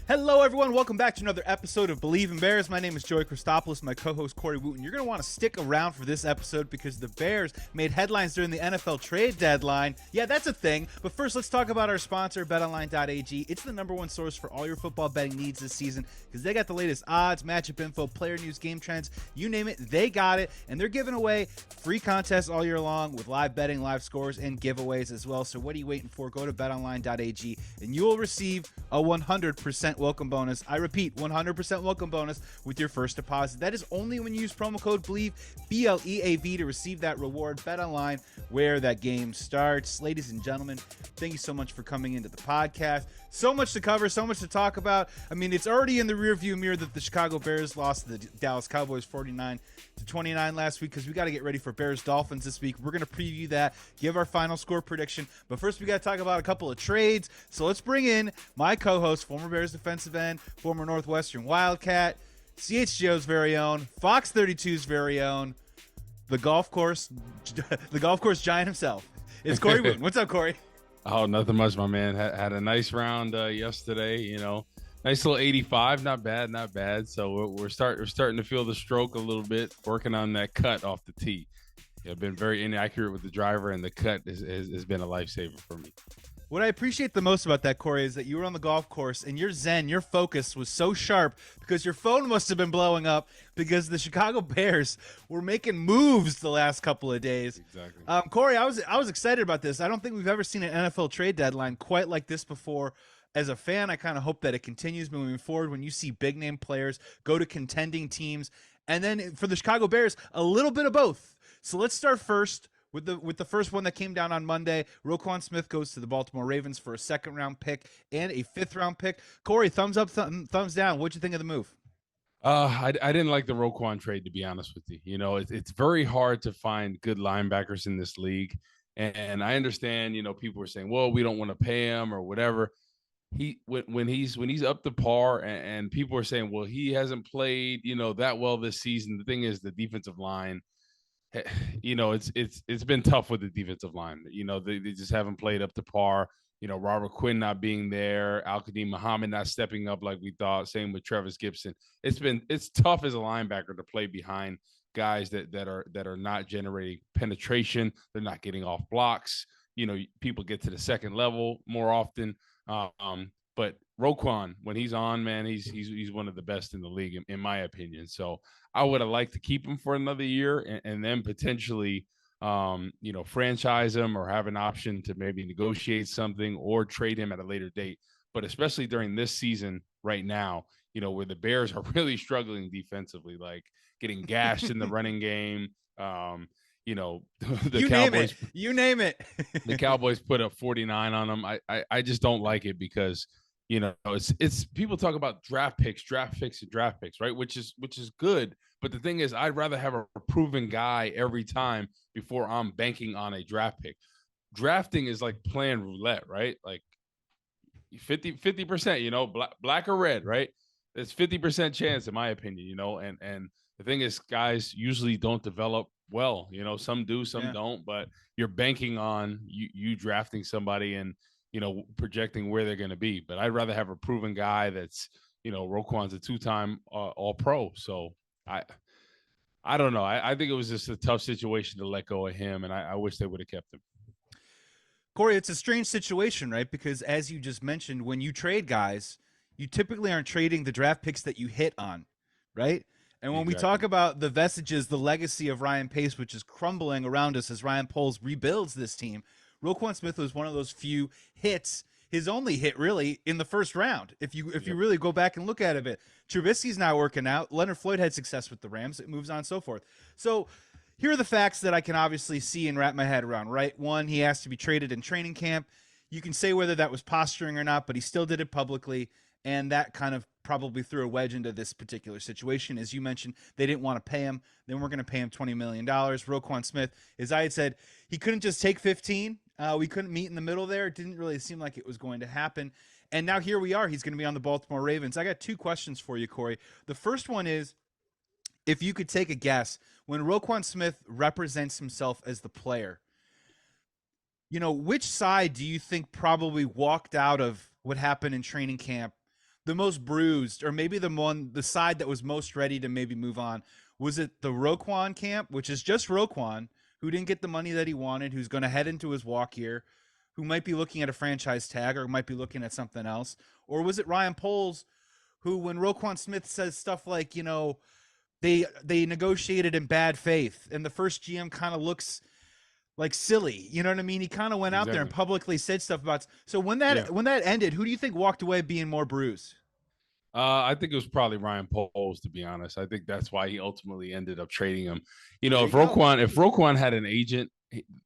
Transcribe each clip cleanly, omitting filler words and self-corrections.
Hello, everyone. Welcome back to another episode of Believe in Bears. My name is Joey Christopoulos, my co-host Corey Wootton. You're going to want to stick around for this episode because the Bears made headlines during the NFL trade deadline. Yeah, that's a thing. But first, let's talk about our sponsor, BetOnline.ag. It's the #1 source for all your football betting needs this season because they got the latest odds, matchup info, player news, game trends, you name it, they got it. And they're giving away free contests all year long with live betting, live scores, and giveaways as well. So what are you waiting for? Go to BetOnline.ag and you will receive a 100% welcome bonus. I repeat, 100% welcome bonus with your first deposit. That is only when you use promo code BLEAV, BLEAV, to receive that reward. Bet online where that game starts. Ladies and gentlemen, thank you so much for coming into the podcast. So much to cover, so much to talk about. I mean, it's already in the rearview mirror that the Chicago Bears lost to the Dallas Cowboys 49-29 last week because we got to get ready for Bears Dolphins this week. We're going to preview that, give our final score prediction. But first, we got to talk about a couple of trades. So let's bring in my co-host, former Bears defensive end, former Northwestern Wildcat, CHGO's very own, Fox 32's very own, the golf course giant himself. It's Corey Wootton. What's up, Corey? Oh, nothing much, my man. Had a nice round yesterday. You know, nice little 85. Not bad. So we're starting to feel the stroke a little bit. Working on that cut off the tee. I've been very inaccurate with the driver, and the cut has been a lifesaver for me. What I appreciate the most about that, Corey, is that you were on the golf course and your zen, your focus was so sharp because your phone must have been blowing up because the Chicago Bears were making moves the last couple of days. Exactly. Corey, I was excited about this. I don't think we've ever seen an NFL trade deadline quite like this before. As a fan, I kind of hope that it continues moving forward when you see big name players go to contending teams. And then for the Chicago Bears, a little bit of both. So let's start first with the first one that came down on Monday. Roquan Smith goes to the Baltimore Ravens for a 2nd-round pick and a 5th-round pick. Corey, thumbs up, thumbs down. What'd you think of the move? I didn't like the Roquan trade, to be honest with you. You know, it's very hard to find good linebackers in this league. And I understand, you know, people are saying, well, we don't want to pay him or whatever. When he's up to par and people are saying, well, he hasn't played, you know, that well this season. The thing is, the defensive line, you know, it's been tough with the defensive line. You know, they just haven't played up to par. You know, Robert Quinn not being there, Al-Qadim Muhammad not stepping up like we thought. Same with Travis Gibson. It's tough as a linebacker to play behind guys that are not generating penetration. They're not getting off blocks. You know, people get to the second level more often. But Roquan, when he's on, man, he's one of the best in the league, in my opinion. So I would have liked to keep him for another year and then potentially, you know, franchise him or have an option to maybe negotiate something or trade him at a later date. But especially during this season right now, you know, where the Bears are really struggling defensively, like getting gashed in the running game. You know, Cowboys. You name it. The Cowboys put up 49 on them. I just don't like it because, you know, it's people talk about draft picks, right? Which is good. But the thing is, I'd rather have a proven guy every time before I'm banking on a draft pick. Drafting is like playing roulette, right? Like 50%, you know, black or red, right? It's 50% chance, in my opinion, you know, and the thing is, guys usually don't develop well. You know, some do, some don't, but you're banking on you drafting somebody and, you know, projecting where they're going to be. But I'd rather have a proven guy that's, you know, Roquan's a 2-time All-Pro. So I don't know. I think it was just a tough situation to let go of him, and I wish they would have kept him. Corey, it's a strange situation, right? Because as you just mentioned, when you trade guys, you typically aren't trading the draft picks that you hit on, right? And when we talk about the vestiges, the legacy of Ryan Pace, which is crumbling around us as Ryan Poles rebuilds this team, Roquan Smith was one of those few hits, his only hit really in the first round. If you really go back and look at it, Trubisky's not working out. Leonard Floyd had success with the Rams. It moves on, so forth. So here are the facts that I can obviously see and wrap my head around, right? One, he asked to be traded in training camp. You can say whether that was posturing or not, but he still did it publicly. And that kind of probably threw a wedge into this particular situation. As you mentioned, they didn't want to pay him. They weren't going to pay him $20 million. Roquan Smith, as I had said, he couldn't just take 15. We couldn't meet in the middle there. It didn't really seem like it was going to happen. And now here we are. He's going to be on the Baltimore Ravens. I got 2 questions for you, Corey. The first one is, if you could take a guess, when Roquan Smith represents himself as the player, you know, which side do you think probably walked out of what happened in training camp the most bruised, or maybe the side that was most ready to maybe move on? Was it the Roquan camp, which is just Roquan, who didn't get the money that he wanted, who's going to head into his walk year, who might be looking at a franchise tag or might be looking at something else? Or was it Ryan Poles, who, when Roquan Smith says stuff like, they negotiated in bad faith, and the first GM kind of looks like silly, you know what I mean? He kind of went out there and Exactly. publicly said stuff about. So when Yeah. that ended, who do you think walked away being more bruised? I think it was probably Ryan Poles, to be honest. I think that's why he ultimately ended up trading him. There If you go. Roquan had an agent,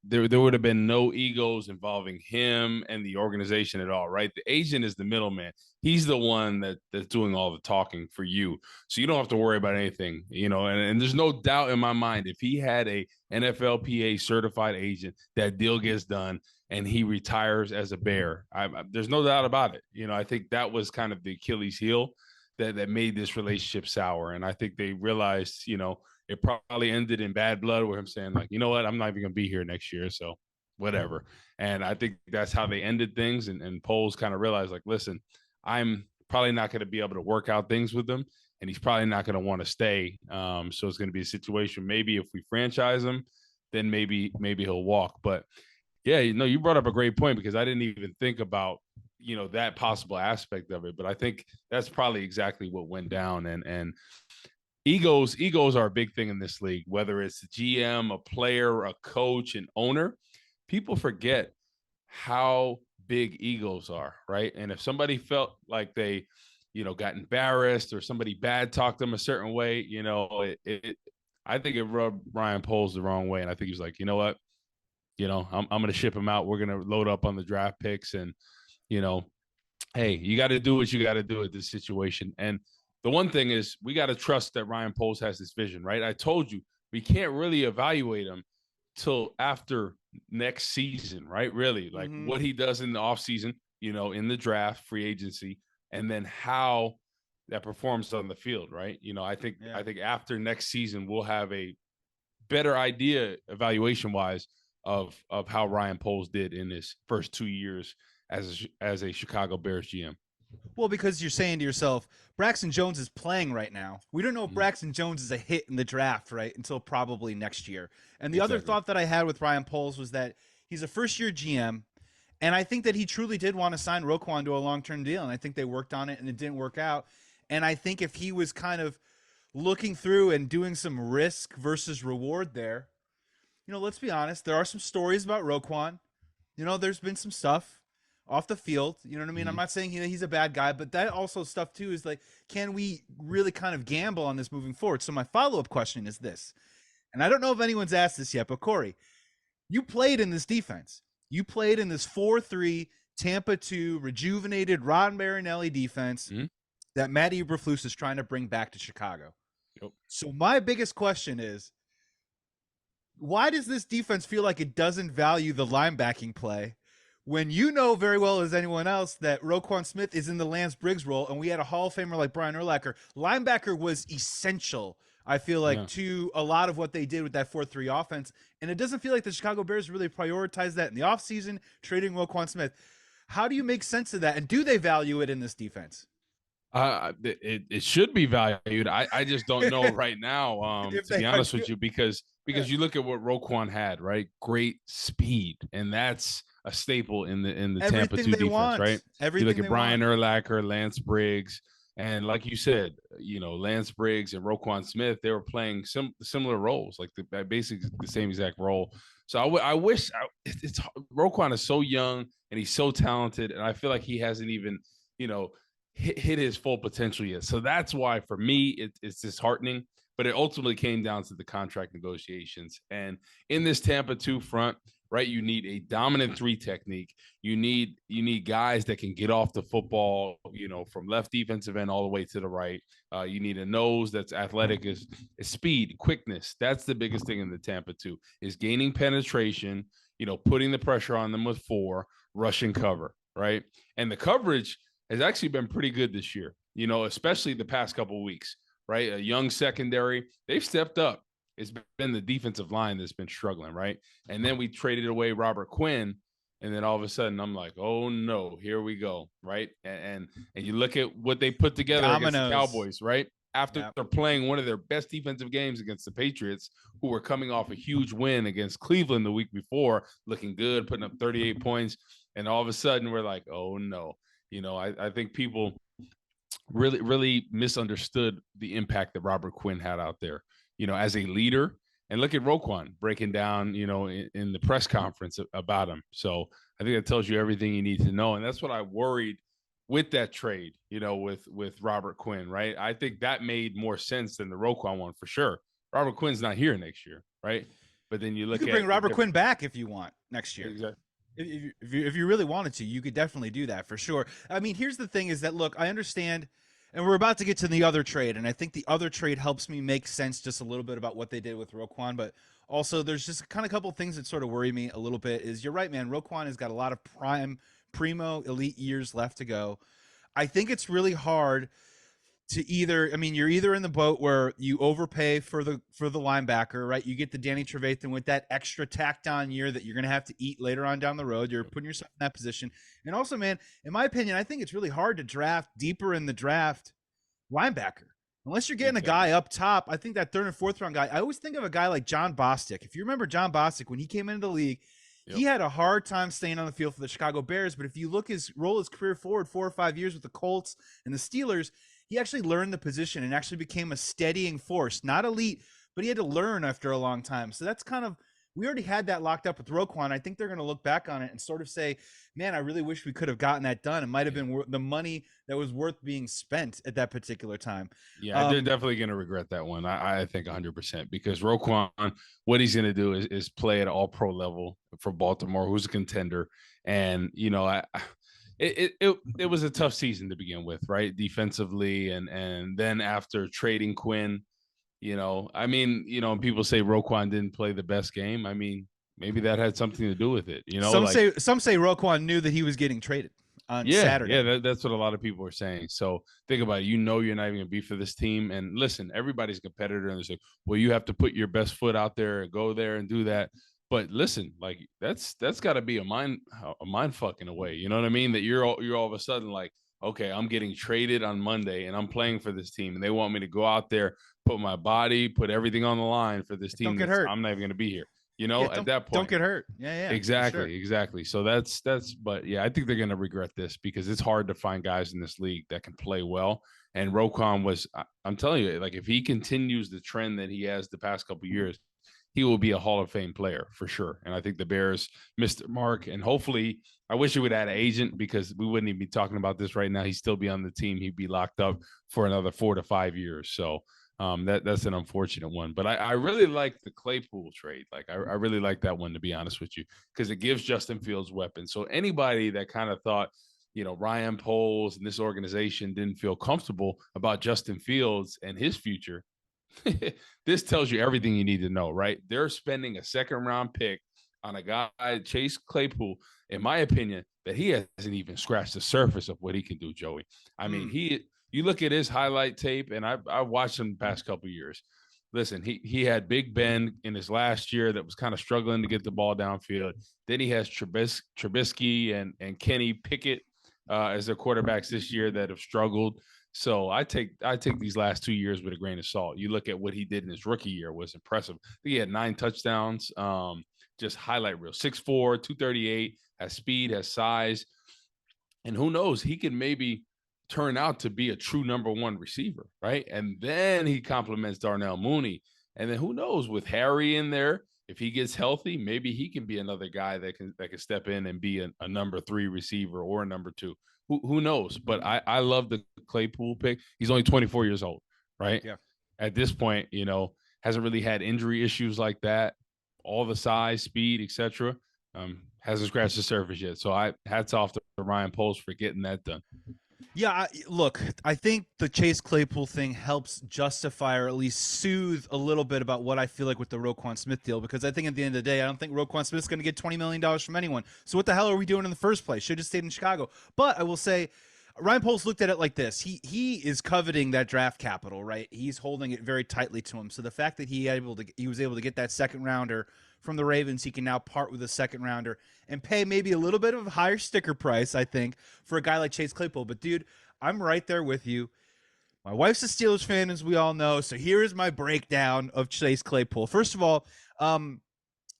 there would have been no egos involving him and the organization at all, right? The agent is the middleman. He's the one that's doing all the talking for you. So you don't have to worry about anything, and there's no doubt in my mind, if he had a NFLPA certified agent, that deal gets done and he retires as a Bear. There's no doubt about it. I think that was kind of the Achilles heel that made this relationship sour. And I think they realized, it probably ended in bad blood with him saying, like, you know what, I'm not even going to be here next year. So whatever. And I think that's how they ended things. And Poles kind of realized, like, listen, I'm probably not going to be able to work out things with him. And he's probably not going to want to stay. So it's going to be a situation. Maybe if we franchise him, then maybe he'll walk. But yeah, you brought up a great point, because I didn't even think about, that possible aspect of it. But I think that's probably exactly what went down. And egos are a big thing in this league, whether it's a GM, a player, a coach, an owner. People forget how big egos are, right? And if somebody felt like they, got embarrassed, or somebody bad talked them a certain way, I think it rubbed Ryan Poles the wrong way. And I think he was like, you know what? I'm going to ship him out. We're going to load up on the draft picks. And, hey, you got to do what you got to do at this situation. And the one thing is, we got to trust that Ryan Poles has this vision, right? I told you, we can't really evaluate him till after next season, right? Really, like what he does in the offseason, in the draft, free agency, and then how that performs on the field, right? I think after next season, we'll have a better idea, evaluation wise, of how Ryan Poles did in his first 2 years as a Chicago Bears GM. Well, because you're saying to yourself, Braxton Jones is playing right now. We don't know if Braxton Jones is a hit in the draft, right, until probably next year. And the other thought that I had with Ryan Poles was that he's a first-year GM, and I think that he truly did want to sign Roquan to a long-term deal, and I think they worked on it, and it didn't work out. And I think if he was kind of looking through and doing some risk versus reward there, let's be honest, there are some stories about Roquan. There's been some stuff off the field. You know what I mean? I'm not saying he's a bad guy, but that also stuff too is like, can we really kind of gamble on this moving forward? So my follow-up question is this, and I don't know if anyone's asked this yet, but Corey, you played in this defense. You played in this 4-3 Tampa 2 rejuvenated Ron Marinelli defense that Matt Eberflus is trying to bring back to Chicago. Yep. So my biggest question is, why does this defense feel like it doesn't value the linebacking play, when you know very well as anyone else that Roquan Smith is in the Lance Briggs role, and we had a Hall of Famer like Brian Urlacher? Linebacker was essential, I feel like, to a lot of what they did with that 4-3 offense, and it doesn't feel like the Chicago Bears really prioritized that in the offseason, trading Roquan Smith. How do you make sense of that, and do they value it in this defense? It should be valued. I just don't know right now, to be honest with you, because you look at what Roquan had, right? Great speed, and that's a staple in the Tampa 2 defense, right? You look at Brian Urlacher, Lance Briggs, and like you said, Lance Briggs and Roquan Smith, they were playing similar roles, like basically the same exact role. So I wish it's Roquan is so young and he's so talented, and I feel like he hasn't even, hit his full potential yet. So that's why, for me, it's disheartening. But it ultimately came down to the contract negotiations. And in this Tampa 2 front, right, you need a dominant 3 technique. You need guys that can get off the football, from left defensive end all the way to the right. You need a nose that's athletic, is speed, quickness. That's the biggest thing in the Tampa 2, is gaining penetration, putting the pressure on them with 4, rushing cover, right? And the coverage has actually been pretty good this year, especially the past couple of weeks, right? A young secondary, they've stepped up. It's been the defensive line that's been struggling, right? And then we traded away Robert Quinn, And then all of a sudden, I'm like, oh no, here we go, right? And you look at what they put together against the Cowboys, right? After they're playing one of their best defensive games against the Patriots, who were coming off a huge win against Cleveland the week before, looking good, putting up 38 points. And all of a sudden, we're like, oh no. I think people really misunderstood the impact that Robert Quinn had out there, as a leader. And look at Roquan breaking down, in the press conference about him. So I think that tells you everything you need to know. And that's what I worried with that trade, with Robert Quinn, right? I think that made more sense than the Roquan one for sure. Robert Quinn's not here next year, right? But then you could bring Robert Quinn back if you want next year. Exactly. If you really wanted to, you could definitely do that for sure. I mean, here's the thing is that, look, I understand, and we're about to get to the other trade, and I think the other trade helps me make sense just a little bit about what they did with Roquan, but also there's just kind of a couple of things that sort of worry me a little bit is you're right, man, Roquan has got a lot of primo elite years left to go. I think it's really hard to you're either in the boat where you overpay for the linebacker, right? You get the Danny Trevathan with that extra tacked on year that you're going to have to eat later on down the road. You're putting yourself in that position. And also, man, in my opinion, I think it's really hard to draft deeper in the draft linebacker. Unless you're getting a guy up top. I think that third and fourth round guy, I always think of a guy like John Bostic. If you remember John Bostic, when he came into the league, he had a hard time staying on the field for the Chicago Bears. But if you look his career forward 4 or 5 years with the Colts and the Steelers, he actually learned the position and actually became a steadying force. Not elite, but he had to learn after a long time. So that's kind of, we already had that locked up with Roquan. I think they're going to look back on it and sort of say, man, I really wish we could have gotten that done. It might have been the money that was worth being spent at that particular time. Yeah, they're definitely going to regret that one. I think 100%, because Roquan, what he's going to do is play at all pro level for Baltimore, who's a contender. And, it was a tough season to begin with, right? Defensively. And then after trading Quinn, people say Roquan didn't play the best game. I mean, maybe that had something to do with it. Some say Roquan knew that he was getting traded on Saturday. Yeah, that's what a lot of people are saying. So think about it. You're not even going to be for this team. And listen, everybody's a competitor, and they say, well, you have to put your best foot out there and go there and do that. But listen, like that's got to be a mind fuck in a way. You know what I mean? That you're all of a sudden like, okay, I'm getting traded on Monday and I'm playing for this team, and they want me to go out there, put my body, put everything on the line for this team. Don't get hurt. I'm not even going to be here. At that point, don't get hurt. Yeah. Exactly. So but yeah, I think they're going to regret this, because it's hard to find guys in this league that can play well. And Roquan I'm telling you, like if he continues the trend that he has the past couple of years, he will be a Hall of Fame player for sure. And I think the Bears missed their mark. And hopefully, I wish he would add an agent, because we wouldn't even be talking about this right now. He'd still be on the team. He'd be locked up for another 4 to 5 years. So that's an unfortunate one. But I really like the Claypool trade. Like I really like that one, to be honest with you, because it gives Justin Fields weapons. So anybody that kind of thought, Ryan Poles and this organization didn't feel comfortable about Justin Fields and his future, this tells you everything you need to know, right? They're spending a second-round pick on a guy, Chase Claypool, in my opinion, that he hasn't even scratched the surface of what he can do, Joey. I mean, you look at his highlight tape, and I watched him the past couple of years. Listen, he had Big Ben in his last year that was kind of struggling to get the ball downfield. Then he has Trubisky and Kenny Pickett as their quarterbacks this year that have struggled. So I take these last 2 years with a grain of salt. You look at what he did in his rookie year was impressive. I think he had 9 touchdowns, just highlight reel, 6'4", 238, has speed, has size. And who knows, he can maybe turn out to be a true number 1 receiver, right? And then he complements Darnell Mooney. And then who knows, with Harry in there, if he gets healthy, maybe he can be another guy that can step in and be a number 3 receiver or a number 2. Who knows? But I love the Claypool pick. He's only 24 years old, right? Yeah. At this point, hasn't really had injury issues like that. All the size, speed, etc. Hasn't scratched the surface yet. So hats off to Ryan Poles for getting that done. Yeah, look, I think the Chase Claypool thing helps justify or at least soothe a little bit about what I feel like with the Roquan Smith deal, because I think at the end of the day, I don't think Roquan Smith's going to get $20 million from anyone. So what the hell are we doing in the first place? Should have stayed in Chicago. But I will say, Ryan Poles looked at it like this. He is coveting that draft capital, right? He's holding it very tightly to him. So the fact that he was able to get that second rounder from the Ravens, he can now part with a second rounder and pay maybe a little bit of a higher sticker price, I think, for a guy like Chase Claypool. But dude, I'm right there with you. My wife's a Steelers fan, as we all know. So here is my breakdown of Chase Claypool. First of all,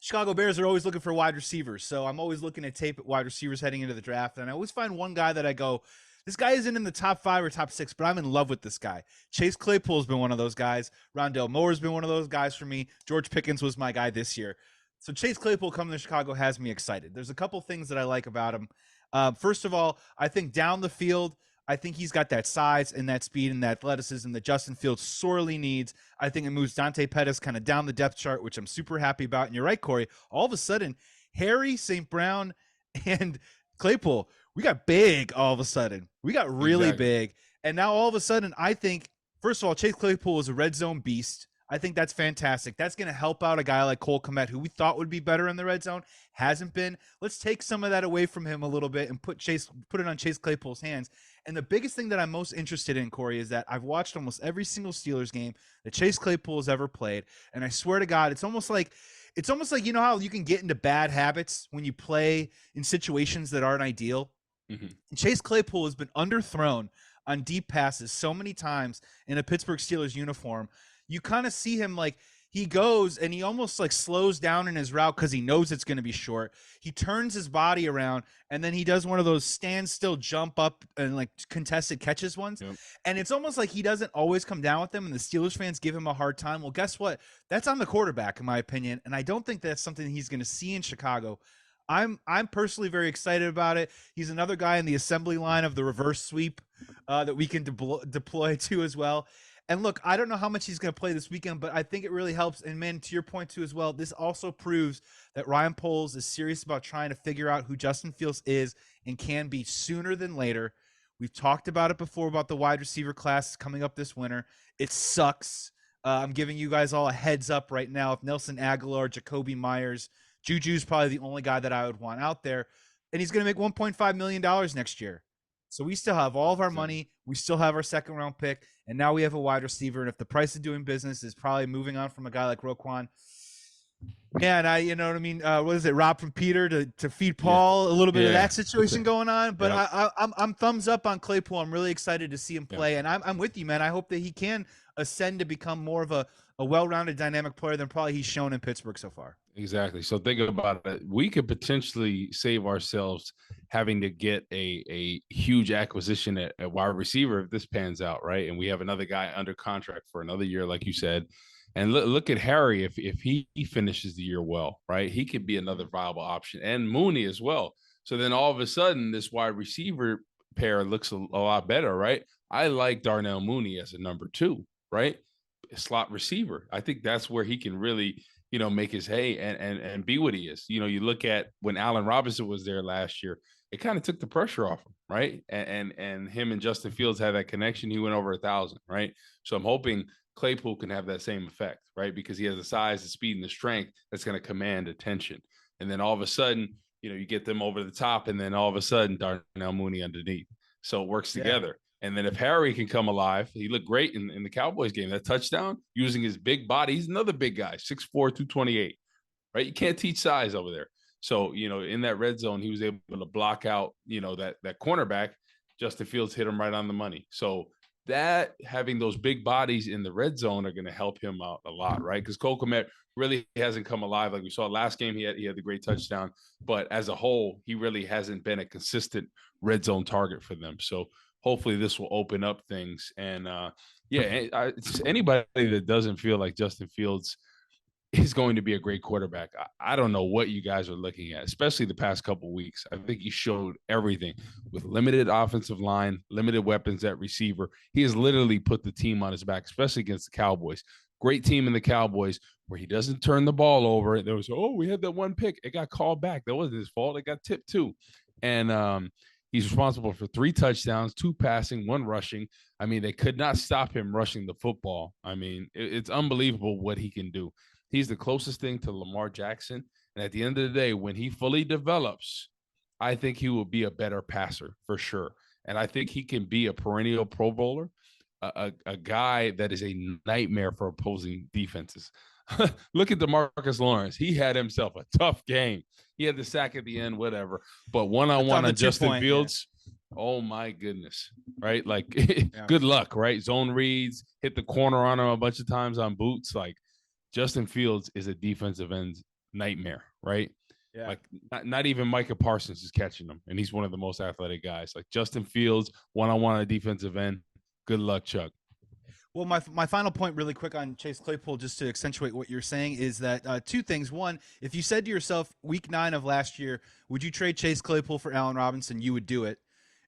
Chicago Bears are always looking for wide receivers. So I'm always looking at tape at wide receivers heading into the draft. And I always find one guy that I go, this guy isn't in the top 5 or top 6, but I'm in love with this guy. Chase Claypool's been one of those guys. Rondell Moore's been one of those guys for me. George Pickens was my guy this year. So Chase Claypool coming to Chicago has me excited. There's a couple things that I like about him. First of all, I think down the field, I think he's got that size and that speed and that athleticism that Justin Fields sorely needs. I think it moves Dante Pettis kind of down the depth chart, which I'm super happy about. And you're right, Corey. All of a sudden, Harry, St. Brown, and Claypool, we got big all of a sudden. We got really big. And now all of a sudden, I think, first of all, Chase Claypool is a red zone beast. I think that's fantastic. That's going to help out a guy like Cole Kmet, who we thought would be better in the red zone, hasn't been. Let's take some of that away from him a little bit and put it on Chase Claypool's hands. And the biggest thing that I'm most interested in, Corey, is that I've watched almost every single Steelers game that Chase Claypool has ever played, and I swear to God, it's almost like you know how you can get into bad habits when you play in situations that aren't ideal. Mm-hmm. Chase Claypool has been underthrown on deep passes so many times in a Pittsburgh Steelers uniform. You kind of see him like he goes and he almost like slows down in his route because he knows it's going to be short. He turns his body around and then he does one of those standstill jump up and like contested catches ones. Yep. And it's almost like he doesn't always come down with them and the Steelers fans give him a hard time. Well, guess what? That's on the quarterback, in my opinion. And I don't think that's something he's going to see in Chicago. I'm personally very excited about it. He's another guy in the assembly line of the reverse sweep that we can deploy to as well. And look, I don't know how much he's going to play this weekend, but I think it really helps. And man, to your point too as well, this also proves that Ryan Poles is serious about trying to figure out who Justin Fields is and can be sooner than later. We've talked about it before about the wide receiver class coming up this winter. It sucks. I'm giving you guys all a heads up right now. If Nelson Aguilar, Jacoby Myers, Juju's probably the only guy that I would want out there. And he's going to make $1.5 million next year. So we still have all of our money. We still have our second round pick. And now we have a wide receiver. And if the price of doing business is probably moving on from a guy like Roquan, man, you know what I mean? What is it? Rob from Peter to feed Paul, a little bit of that situation going on. But I'm thumbs up on Claypool. I'm really excited to see him play. And I'm with you, man. I hope that he can ascend to become more of a well-rounded dynamic player than probably he's shown in Pittsburgh so far. Exactly. So think about it. We could potentially save ourselves having to get a huge acquisition at wide receiver if this pans out, right? And we have another guy under contract for another year, like you said. And look at Harry. If he finishes the year well, right, he could be another viable option. And Mooney as well. So then all of a sudden, this wide receiver pair looks a lot better, right? I like Darnell Mooney as a number 2, right? Slot receiver. I think that's where he can really, make his hay and be what he is. You look at when Allen Robinson was there last year, it kind of took the pressure off him, right? And him and Justin Fields had that connection. He went over 1,000, right? So I'm hoping Claypool can have that same effect, right? Because he has the size, the speed, and the strength that's going to command attention. And then all of a sudden, you get them over the top, and then all of a sudden, Darnell Mooney underneath. So it works together. And then if Harry can come alive, he looked great in the Cowboys game. That touchdown, using his big body. He's another big guy, 6'4", 228, right? You can't teach size over there. So, in that red zone, he was able to block out, that cornerback. Justin Fields hit him right on the money. So that having those big bodies in the red zone are going to help him out a lot, right? Because Cole Kmet really hasn't come alive. Like we saw last game, he had the great touchdown. But as a whole, he really hasn't been a consistent red zone target for them. So hopefully this will open up things. And, anybody that doesn't feel like Justin Fields is going to be a great quarterback, I don't know what you guys are looking at, especially the past couple of weeks. I think he showed everything with limited offensive line, limited weapons at receiver. He has literally put the team on his back, especially against the Cowboys. Great team in the Cowboys where he doesn't turn the ball over. There was, we had that one pick. It got called back. That wasn't his fault. It got tipped too. And, he's responsible for 3 touchdowns, 2 passing, 1 rushing. I mean, they could not stop him rushing the football. I mean, it's unbelievable what he can do. He's the closest thing to Lamar Jackson. And at the end of the day, when he fully develops, I think he will be a better passer for sure. And I think he can be a perennial Pro Bowler, a guy that is a nightmare for opposing defenses. Look at DeMarcus Lawrence. He had himself a tough game. He had the sack at the end, whatever. But one-on-one on Justin Fields, oh my goodness, right? Like, good luck, right? Zone reads, hit the corner on him a bunch of times on boots. Like, Justin Fields is a defensive end nightmare, right? Yeah. Like, not even Micah Parsons is catching him, and he's one of the most athletic guys. Like, Justin Fields, one-on-one on a defensive end. Good luck, Chuck. Well, my final point really quick on Chase Claypool, just to accentuate what you're saying, is that two things. One, if you said to yourself week 9 of last year, would you trade Chase Claypool for Allen Robinson? You would do it.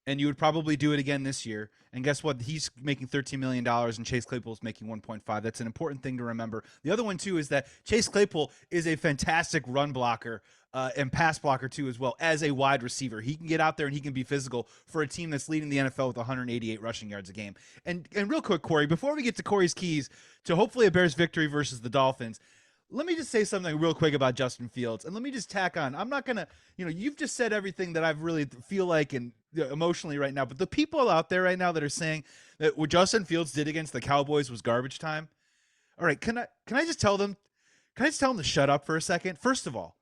And you would probably do it again this year. And guess what? He's making $13 million and Chase Claypool's making 1.5. That's an important thing to remember. The other one, too, is that Chase Claypool is a fantastic run blocker and pass blocker, too, as well, as a wide receiver. He can get out there and he can be physical for a team that's leading the NFL with 188 rushing yards a game. And real quick, Corey, before we get to Corey's keys to hopefully a Bears victory versus the Dolphins, let me just say something real quick about Justin Fields. And let me just tack on. I'm not going to, you've just said everything that I really feel like and emotionally right now. But the people out there right now that are saying that what Justin Fields did against the Cowboys was garbage time. All right. Can I just tell them to shut up for a second? First of all,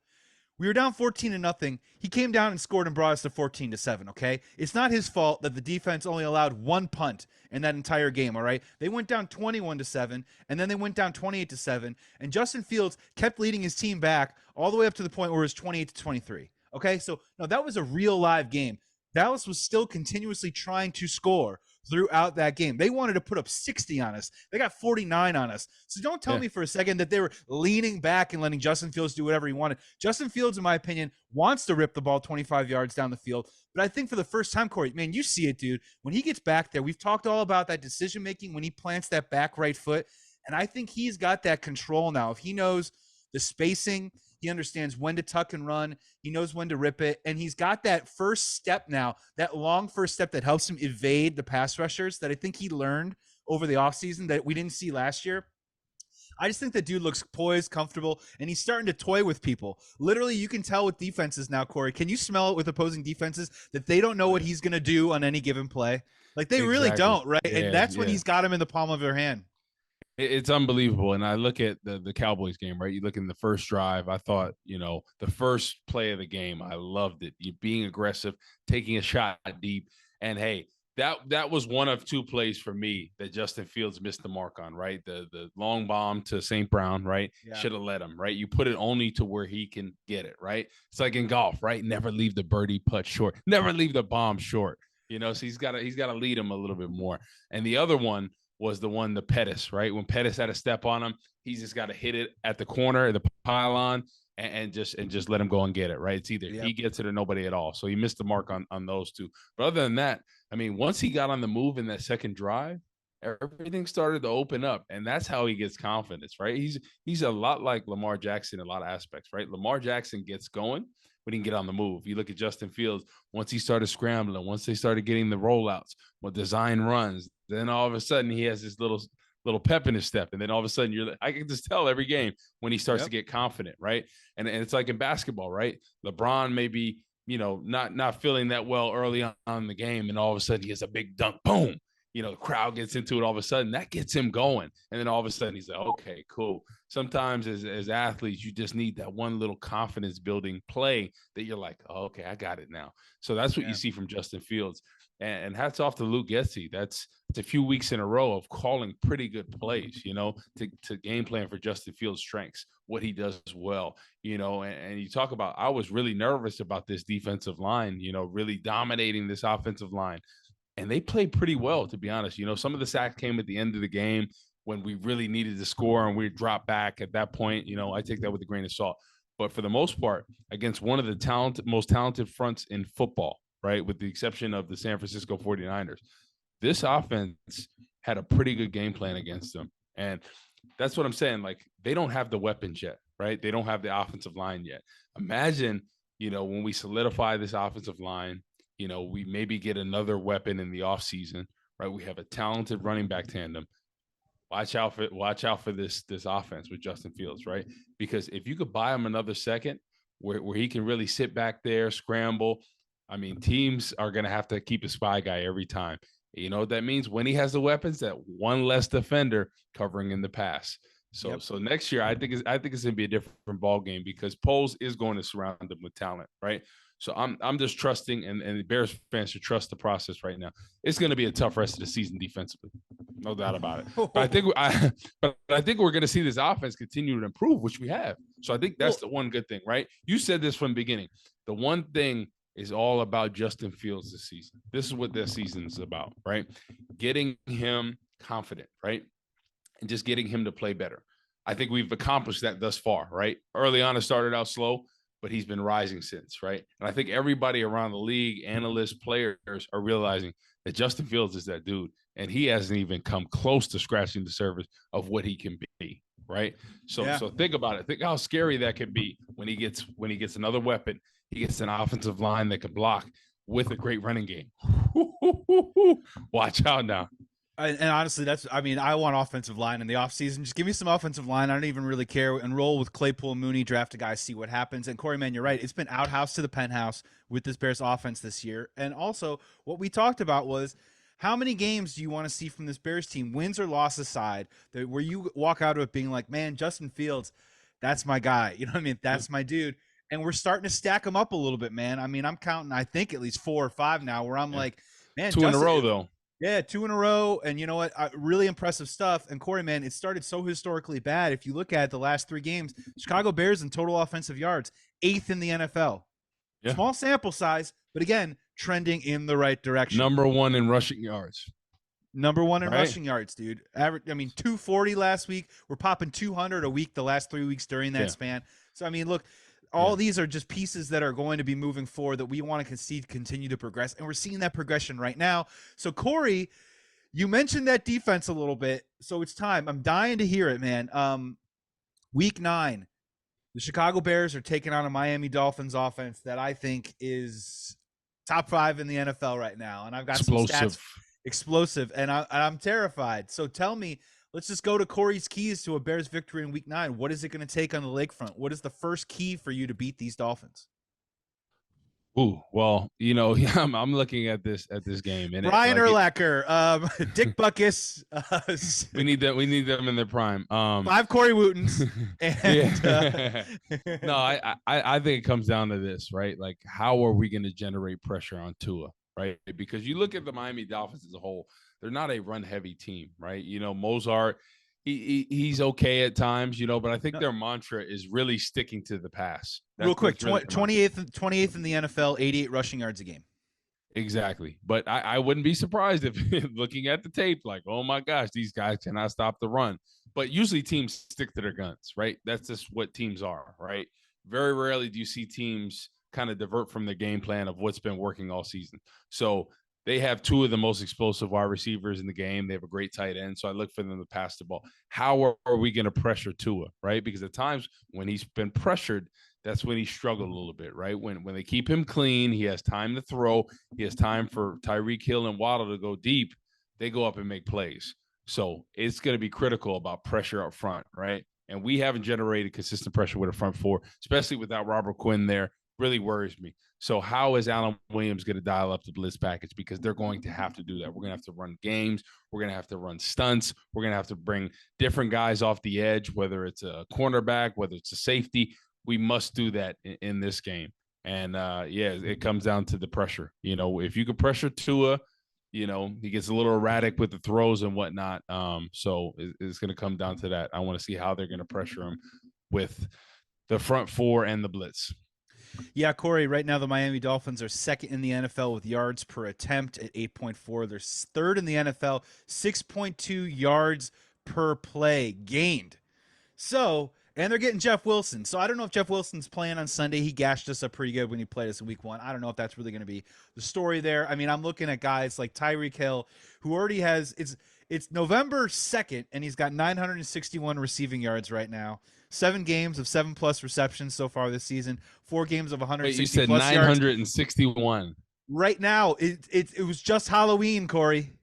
we were down 14-0. He came down and scored and brought us to 14-7. Okay. It's not his fault that the defense only allowed one punt in that entire game. All right. They went down 21-7 and then they went down 28-7. And Justin Fields kept leading his team back all the way up to the point where it was 28-23. Okay. So no, that was a real live game. Dallas was still continuously trying to score throughout that game. They wanted to put up 60 on us. They got 49 on us. So don't tell me for a second that they were leaning back and letting Justin Fields do whatever he wanted. Justin Fields, in my opinion, wants to rip the ball 25 yards down the field. But I think for the first time, Corey, man, you see it, dude. When he gets back there, we've talked all about that decision-making when he plants that back right foot. And I think he's got that control now. If he knows the spacing, he understands when to tuck and run. He knows when to rip it. And he's got that first step now, that long first step that helps him evade the pass rushers that I think he learned over the offseason that we didn't see last year. I just think the dude looks poised, comfortable, and he's starting to toy with people. Literally, you can tell with defenses now, Corey. Can you smell it with opposing defenses that they don't know what he's going to do on any given play? Like, they really don't, right? Yeah, and that's when he's got him in the palm of their hand. It's unbelievable. And I look at the Cowboys game, right? You look in the first drive, I thought, the first play of the game, I loved it. You being aggressive, taking a shot deep. And hey, that was one of two plays for me that Justin Fields missed the mark on, right? The long bomb to St. Brown, right? Yeah. Should have let him, right? You put it only to where he can get it, right? It's like in golf, right? Never leave the birdie putt short. Never leave the bomb short. So he's got to lead him a little bit more. And the other one was the Pettis, right? When Pettis had a step on him, he's just got to hit it at the corner, the pylon, and just let him go and get it, right? It's either he gets it or nobody at all. So he missed the mark on those two. But other than that, I mean, once he got on the move in that second drive, everything started to open up, and that's how he gets confidence, right? He's a lot like Lamar Jackson in a lot of aspects, right? Lamar Jackson gets going when he can get on the move. You look at Justin Fields, once he started scrambling, once they started getting the rollouts, with design runs, then all of a sudden he has this little pep in his step. And then all of a sudden I can just tell every game when he starts to get confident, right? And it's like in basketball, right? LeBron may be, not feeling that well early on in the game, and all of a sudden he has a big dunk, boom. The crowd gets into it all of a sudden. That gets him going. And then all of a sudden he's like, okay, cool. Sometimes as athletes, you just need that one little confidence building play that you're like, oh, okay, I got it now. So that's what you see from Justin Fields. And hats off to Luke Getsy. It's a few weeks in a row of calling pretty good plays, to game plan for Justin Fields' strengths, what he does well, and you talk about, I was really nervous about this defensive line, really dominating this offensive line. And they played pretty well, to be honest. Some of the sacks came at the end of the game when we really needed to score and we dropped back at that point. I take that with a grain of salt. But for the most part, against one of the most talented fronts in football, right, with the exception of the San Francisco 49ers, this offense had a pretty good game plan against them. And that's what I'm saying. Like, they don't have the weapons yet, right? They don't have the offensive line yet. Imagine, when we solidify this offensive line, we maybe get another weapon in the offseason, right? We have a talented running back tandem. Watch out for this offense with Justin Fields, right? Because if you could buy him another second where he can really sit back there, scramble, I mean, teams are going to have to keep a spy guy every time. You know what that means? When he has the weapons, that one less defender covering in the pass. So Yep. so next year, I think it's going to be a different ball game because Poles is going to surround them with talent, right? So I'm just trusting, and the Bears fans should trust the process right now. It's going to be a tough rest of the season defensively, no doubt about it. But I think we're going to see this offense continue to improve, which we have. So I think that's the one good thing, right? You said this from the beginning. The one thing is all about Justin Fields this season. This is what this season is about, right? Getting him confident, right? And just getting him to play better. I think we've accomplished that thus far, right? Early on, it started out slow, but he's been rising since, right? And I think everybody around the league, analysts, players are realizing that Justin Fields is that dude, and he hasn't even come close to scratching the surface of what he can be, right? So think about it. Think how scary that could be when he gets another weapon. He gets an offensive line that can block with a great running game. Watch out now. And honestly, I want offensive line in the offseason. Just give me some offensive line. I don't even really care. Enroll with Claypool and Mooney, draft a guy, see what happens. And Corey, man, you're right. It's been outhouse to the penthouse with this Bears offense this year. And also, what we talked about was, how many games do you want to see from this Bears team, wins or losses aside, where you walk out of it being like, man, Justin Fields, that's my guy. You know what I mean? That's my dude. And we're starting to stack them up a little bit, man. I mean, I'm counting, I think, at least 4 or 5 now where I'm like, man, two in a row, though. Yeah, 2 in a row. And you know what? Really impressive stuff. And Corey, man, it started so historically bad. If you look at the last 3 games, Chicago Bears in total offensive yards, 8th in the NFL. Yeah. Small sample size, but again, trending in the right direction. Number 1 in rushing yards. Number 1 in rushing yards, dude. Average, 240 last week. We're popping 200 a week the last 3 weeks during that span. So, I mean, look, all these are just pieces that are going to be moving forward that we want to continue to progress. And we're seeing that progression right now. So, Corey, you mentioned that defense a little bit. So it's time. I'm dying to hear it, man. Week 9, the Chicago Bears are taking on a Miami Dolphins offense that I think is top 5 in the NFL right now. And I've got some stats. Explosive. And I'm terrified. So tell me, let's just go to Corey's keys to a Bears victory in Week 9. What is it going to take on the lakefront? What is the first key for you to beat these Dolphins? Ooh, well, I'm looking at this game. And Brian Urlacher, Dick Buckus. We need them in their prime. 5 Corey Wootons. No, I think it comes down to this, right? Like, how are we going to generate pressure on Tua, right? Because you look at the Miami Dolphins as a whole, they're not a run-heavy team, right? Mozart, he's okay at times, but I think their mantra is really sticking to the pass. Real quick, 28th in the NFL, 88 rushing yards a game. Exactly. But I wouldn't be surprised if looking at the tape, like, oh my gosh, these guys cannot stop the run. But usually teams stick to their guns, right? That's just what teams are, right? Very rarely do you see teams kind of divert from the game plan of what's been working all season. So they have 2 of the most explosive wide receivers in the game. They have a great tight end. So I look for them to pass the ball. How are we going to pressure Tua, right? Because at times when he's been pressured, that's when he struggled a little bit, right? When they keep him clean, he has time to throw. He has time for Tyreek Hill and Waddle to go deep. They go up and make plays. So it's going to be critical about pressure up front, right? And we haven't generated consistent pressure with a front 4, especially without Robert Quinn there. Really worries me. So how is Alan Williams going to dial up the blitz package? Because they're going to have to do that. We're going to have to run games. We're going to have to run stunts. We're going to have to bring different guys off the edge, whether it's a cornerback, whether it's a safety. We must do that in this game. And, it comes down to the pressure. If you can pressure Tua, he gets a little erratic with the throws and whatnot. So it's going to come down to that. I want to see how they're going to pressure him with the front 4 and the blitz. Yeah, Corey, right now the Miami Dolphins are 2nd in the NFL with yards per attempt at 8.4. They're 3rd in the NFL, 6.2 yards per play gained. So, and they're getting Jeff Wilson. So I don't know if Jeff Wilson's playing on Sunday. He gashed us up pretty good when he played us in Week 1. I don't know if that's really going to be the story there. I mean, I'm looking at guys like Tyreek Hill, who already has it's November 2nd, and he's got 961 receiving yards right now. 7 games of 7+ receptions so far this season. 4 games of 160 Wait, you said plus 961 yards. Right now, it was just Halloween, Corey.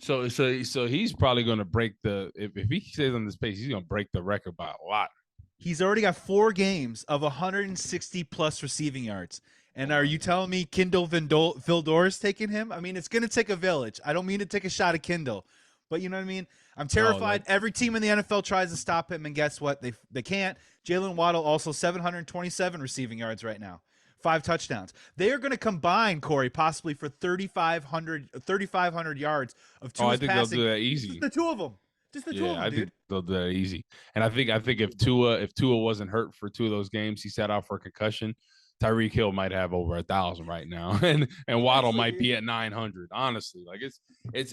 So he's probably going to break if he stays on this pace, he's going to break the record by a lot. He's already got 4 games of 160+ receiving yards. And are you telling me Kindle Vildor's taking him? I mean, it's going to take a village. I don't mean to take a shot at Kindle, but you know what I mean? I'm terrified. Every team in the NFL tries to stop him, and guess what? They can't. Jalen Waddle also 727 receiving yards right now. 5 touchdowns. They are going to combine, Corey, possibly for 3,500 yards of Tua's I think passing. they'll do that easy. Just the two of them. Just the two of them, I dude. think they'll do that easy. And I think if Tua wasn't hurt for 2 of those games, he sat out for a concussion, Tyreek Hill might have over 1,000 right now, and Waddle might be at 900. Honestly, like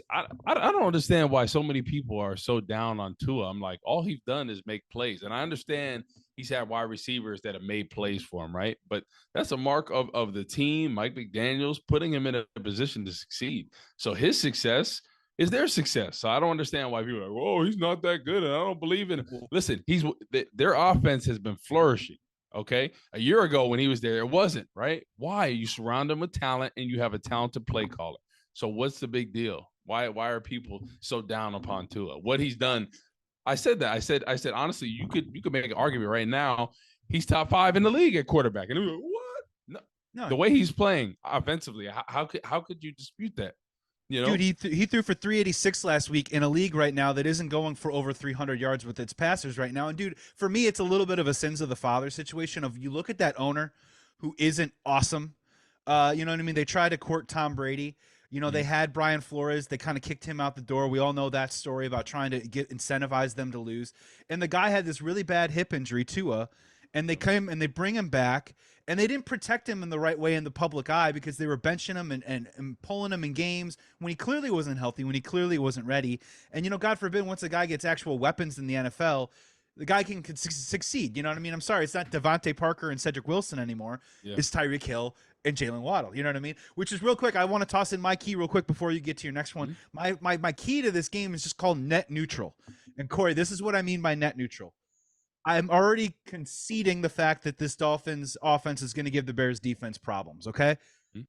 I don't understand why so many people are so down on Tua. I'm like, all he's done is make plays, and I understand he's had wide receivers that have made plays for him, right? But that's a mark of the team, Mike McDaniel's putting him in a position to succeed. So his success is their success. So I don't understand why people are like, oh, he's not that good, and I don't believe in him. Listen, their offense has been flourishing. Okay, a year ago when he was there, it wasn't, right? Why? You surround him with talent, and you have a talented play caller. So what's the big deal? Why are people so down upon Tua? What he's done? I said that. I said honestly, you could make an argument right now. He's top 5 in the league at quarterback, and like, what? No, the way he's playing offensively, how could you dispute that? You know? Dude, he threw for 386 last week in a league right now that isn't going for over 300 yards with its passers right now. And dude, for me, it's a little bit of a sins of the father situation of you look at that owner who isn't awesome. You know what I mean? They tried to court Tom Brady. You know, they had Brian Flores. They kind of kicked him out the door. We all know that story about trying to incentivize them to lose. And the guy had this really bad hip injury, Tua, and they came and they bring him back. And they didn't protect him in the right way in the public eye because they were benching him and pulling him in games when he clearly wasn't healthy, when he clearly wasn't ready. And, you know, God forbid, once a guy gets actual weapons in the NFL, the guy can succeed. You know what I mean? I'm sorry. It's not Devontae Parker and Cedric Wilson anymore. Yeah. It's Tyreek Hill and Jalen Waddle. You know what I mean? Which is real quick. I want to toss in my key real quick before you get to your next one. My key to this game is just called net neutral. And, Corey, this is what I mean by net neutral. I'm already conceding the fact that this Dolphins offense is going to give the Bears defense problems, okay?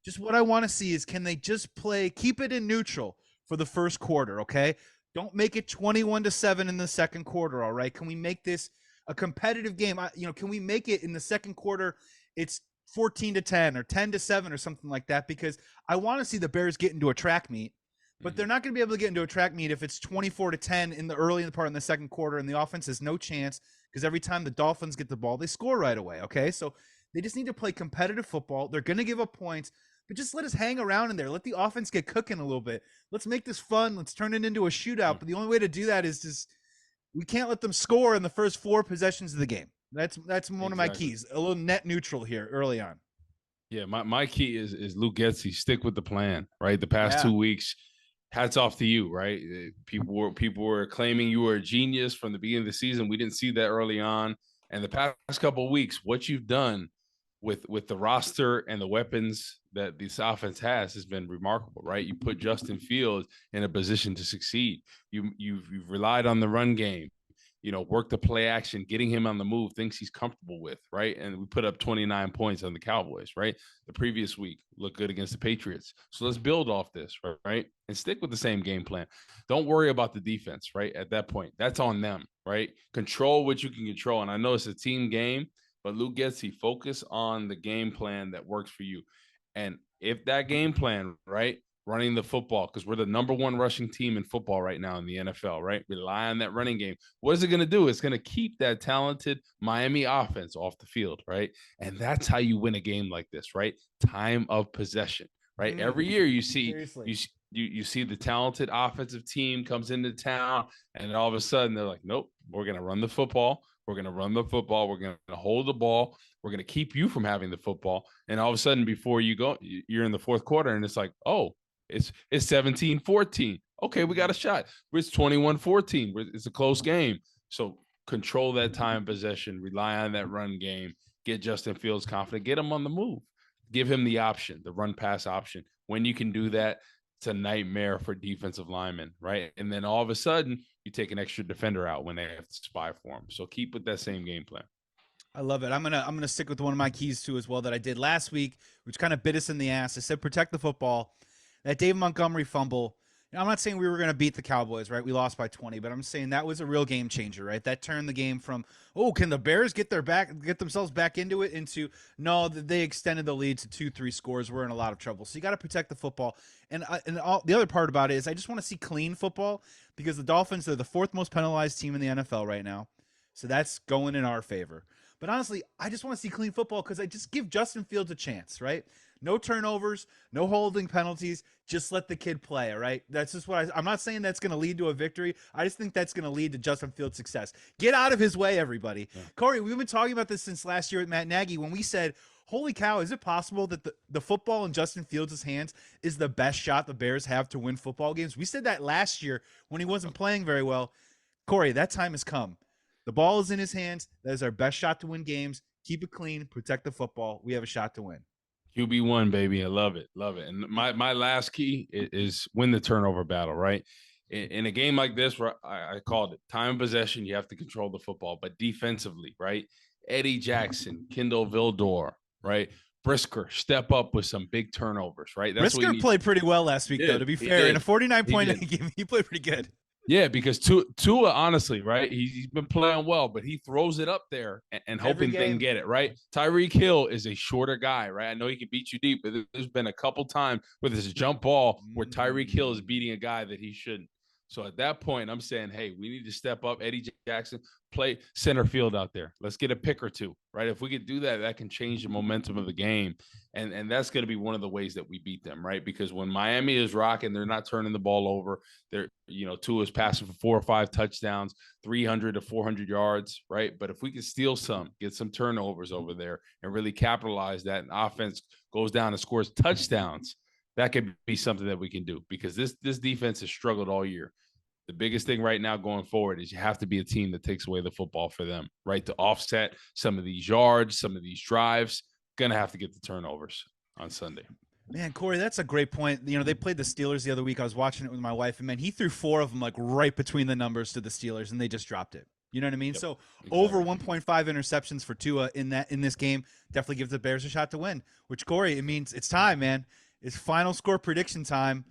Just what I want to see is can they just keep it in neutral for the first quarter, okay? Don't make it 21-7 in the second quarter, all right? Can we make this a competitive game? Can we make it in the second quarter it's 14-10 or 10-7 or something like that? Because I want to see the Bears get into a track meet. But they're not going to be able to get into a track meet if it's 24-10 in the early part in the second quarter and the offense has no chance because every time the Dolphins get the ball, they score right away, okay? So they just need to play competitive football. They're going to give up points, but just let us hang around in there. Let the offense get cooking a little bit. Let's make this fun. Let's turn it into a shootout. But the only way to do that is just we can't let them score in the first 4 possessions of the game. That's one of my keys. A little net neutral here early on. Yeah, my key is Luke Getsy. Stick with the plan, right? The past 2 weeks, hats off to you, right? People were claiming you were a genius from the beginning of the season. We didn't see that early on. And the past couple of weeks, what you've done with the roster and the weapons that this offense has been remarkable, right? You put Justin Fields in a position to succeed. You've relied on the run game. Work the play action, getting him on the move, things he's comfortable with, right? And we put up 29 points on the Cowboys, right? The previous week looked good against the Patriots. So let's build off this, right? And stick with the same game plan. Don't worry about the defense, right? At that point, that's on them, right? Control what you can control. And I know it's a team game, but Luke Getsy, focus on the game plan that works for you. And if that game plan, right, running the football, because we're the number 1 rushing team in football right now in the NFL, right? Rely on that running game. What is it going to do? It's going to keep that talented Miami offense off the field, right? And that's how you win a game like this, right? Time of possession, right? Every year you see you see the talented offensive team comes into town, and all of a sudden they're like, nope, we're going to run the football. We're going to run the football. We're going to hold the ball. We're going to keep you from having the football. And all of a sudden, before you go, you're in the fourth quarter, and it's like, oh, it's 17-14. Okay, we got a shot. It's 21-14. It's a close game. So control that time possession. Rely on that run game. Get Justin Fields confident. Get him on the move. Give him the option, the run-pass option. When you can do that, it's a nightmare for defensive linemen, right? And then all of a sudden, you take an extra defender out when they have to spy for him. So keep with that same game plan. I love it. I'm gonna stick with one of my keys too as well that I did last week, which kind of bit us in the ass. I said protect the football. That Dave Montgomery fumble, I'm not saying we were going to beat the Cowboys, right? We lost by 20, but I'm saying that was a real game changer, right? That turned the game from, oh, can the Bears get themselves back into it, into no, they extended the lead to 2-3 scores. We're in a lot of trouble. So you got to protect the football. And the other part about it is I just want to see clean football, because the Dolphins are the fourth most penalized team in the NFL right now. So that's going in our favor. But honestly, I just want to see clean football, because I just give Justin Fields a chance, right? No turnovers, no holding penalties. Just let the kid play, all right? That's just what I'm not saying that's going to lead to a victory. I just think that's going to lead to Justin Fields' success. Get out of his way, everybody. Yeah. Corey, we've been talking about this since last year with Matt Nagy, when we said, holy cow, is it possible that the football in Justin Fields' hands is the best shot the Bears have to win football games? We said that last year when he wasn't playing very well. Corey, that time has come. The ball is in his hands. That is our best shot to win games. Keep it clean. Protect the football. We have a shot to win. QB1, baby. I love it. Love it. And my last key is win the turnover battle, right? In a game like this, where I called it time of possession, you have to control the football, but defensively, right? Eddie Jackson, Kendall Vildor, right? Brisker, step up with some big turnovers, right? That's Brisker played pretty well last week, though, to be fair. In a 49-point game, he played pretty good. Yeah, because Tua, honestly, right? He's been playing well, but he throws it up there and hoping they can get it, right? Tyreek Hill is a shorter guy, right? I know he can beat you deep, but there's been a couple times with this jump ball where Tyreek Hill is beating a guy that he shouldn't. So at that point, I'm saying, hey, we need to step up. Eddie Jackson, play center field out there. Let's get a pick or two, right? If we could do that, that can change the momentum of the game. And that's going to be one of the ways that we beat them, right? Because when Miami is rocking, they're not turning the ball over. They're, Tua is passing for 4 or 5 touchdowns, 300 to 400 yards, right? But if we can steal some, get some turnovers over there and really capitalize that, and offense goes down and scores touchdowns, that could be something that we can do, because this defense has struggled all year. The biggest thing right now going forward is you have to be a team that takes away the football for them, right? To offset some of these yards, some of these drives, going to have to get the turnovers on Sunday. Man, Corey, that's a great point. They played the Steelers the other week. I was watching it with my wife, and man, he threw 4 of them like right between the numbers to the Steelers, and they just dropped it. You know what I mean? Yep, so exactly. Over 1.5 interceptions for Tua in this game definitely gives the Bears a shot to win, which, Corey, it means it's time, man. It's final score prediction time.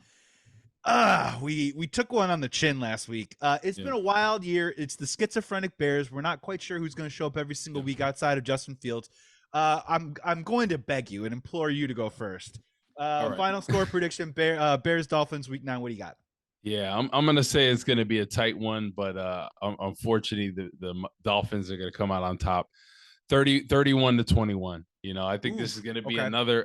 We took one on the chin last week. It's been a wild year. It's the schizophrenic Bears. We're not quite sure who's going to show up every single week outside of Justin Fields. I'm going to beg you and implore you to go first. Right. Final score prediction: Bears Dolphins Week 9. What do you got? Yeah, I'm going to say it's going to be a tight one, but unfortunately, the Dolphins are going to come out on top, 31-21. I think this is going to be another